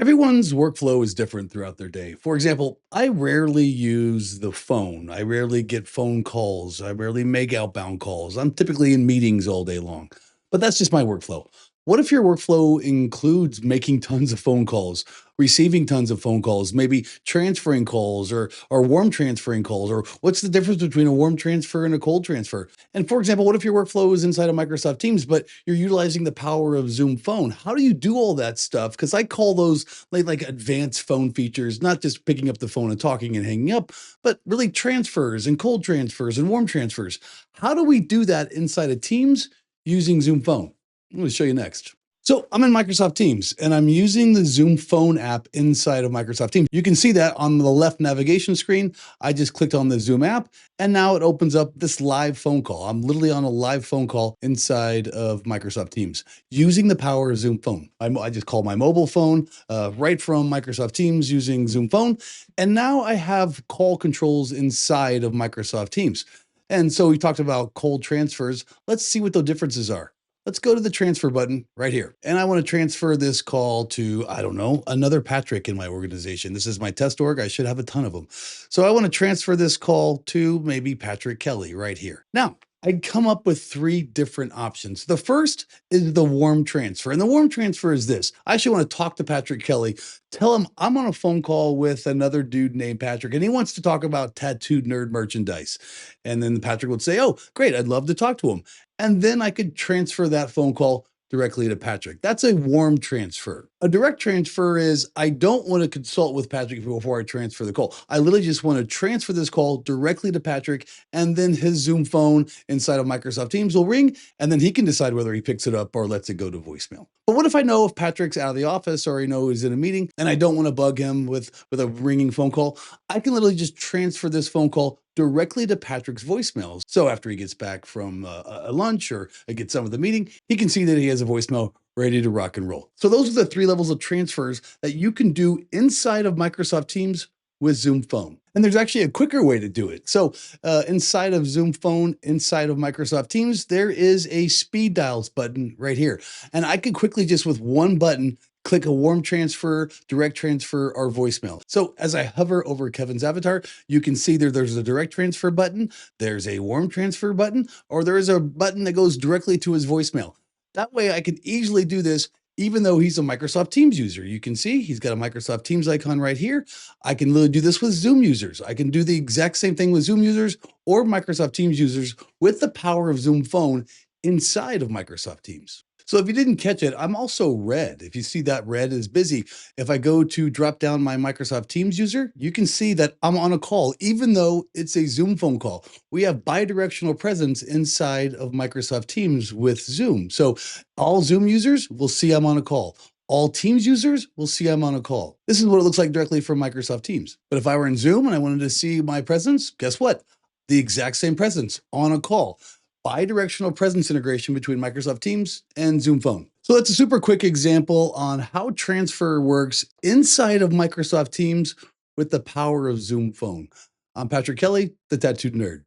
Everyone's workflow is different throughout their day. For example, I rarely use the phone. I rarely get phone calls. I rarely make outbound calls. I'm typically in meetings all day long, but that's just my workflow. What if your workflow includes making tons of phone calls, receiving tons of phone calls, maybe transferring calls or warm transferring calls? Or what's the difference between a warm transfer and a cold transfer? And for example, what if your workflow is inside of Microsoft Teams, but you're utilizing the power of Zoom Phone? How do you do all that stuff? Because I call those like advanced phone features, not just picking up the phone and talking and hanging up, but really transfers and cold transfers and warm transfers. How do we do that inside of Teams using Zoom Phone? I'm going to show you next. So I'm in Microsoft Teams and I'm using the Zoom Phone app inside of Microsoft Teams. You can see that on the left navigation screen. I just clicked on the Zoom app and now it opens up this live phone call. I'm literally on a live phone call inside of Microsoft Teams using the power of Zoom Phone. I just call my mobile phone right from Microsoft Teams using Zoom Phone. And now I have call controls inside of Microsoft Teams. And so we talked about cold transfers. Let's see what the differences are. Let's go to the transfer button right here. And I want to transfer this call to, I don't know, another Patrick in my organization. This is my test org. I should have a ton of them. So I want to transfer this call to maybe Patrick Kelley right here. Now, I come up with three different options. The first is the warm transfer. And the warm transfer is this. I actually want to talk to Patrick Kelley, tell him I'm on a phone call with another dude named Patrick, and he wants to talk about tattooed nerd merchandise. And then Patrick would say, oh, great, I'd love to talk to him. And then I could transfer that phone call directly to Patrick. That's a warm transfer. A direct transfer is I don't want to consult with Patrick before I transfer the call. I literally just want to transfer this call directly to Patrick, and then his Zoom phone inside of Microsoft Teams will ring, and then he can decide whether he picks it up or lets it go to voicemail. But what if I know if Patrick's out of the office or I know he's in a meeting and I don't want to bug him with a ringing phone call? I can literally just transfer this phone call directly to Patrick's voicemails. So after he gets back from a lunch or gets done with the meeting, he can see that he has a voicemail ready to rock and roll. So those are the three levels of transfers that you can do inside of Microsoft Teams with Zoom Phone. And there's actually a quicker way to do it. So inside of Zoom Phone, inside of Microsoft Teams, there is a speed dials button right here. And I can quickly just with one button click a warm transfer, direct transfer, or voicemail. So as I hover over Kevin's avatar, you can see there's a direct transfer button, there's a warm transfer button, or there is a button that goes directly to his voicemail. That way I can easily do this even though he's a Microsoft Teams user. You can see he's got a Microsoft Teams icon right here. I can literally do this with Zoom users. I can do the exact same thing with Zoom users or Microsoft Teams users with the power of Zoom Phone inside of Microsoft Teams. So if you didn't catch it, I'm also red. If you see that red is busy, if I go to drop down my Microsoft Teams user, you can see that I'm on a call, even though it's a Zoom phone call. We have bidirectional presence inside of Microsoft Teams with Zoom. So all Zoom users will see I'm on a call. All Teams users will see I'm on a call. This is what it looks like directly from Microsoft Teams. But if I were in Zoom and I wanted to see my presence, guess what? The exact same presence on a call. Bidirectional presence integration between Microsoft Teams and Zoom Phone. So that's a super quick example on how transfer works inside of Microsoft Teams with the power of Zoom Phone. I'm Patrick Kelley, the Tattooed Nerd.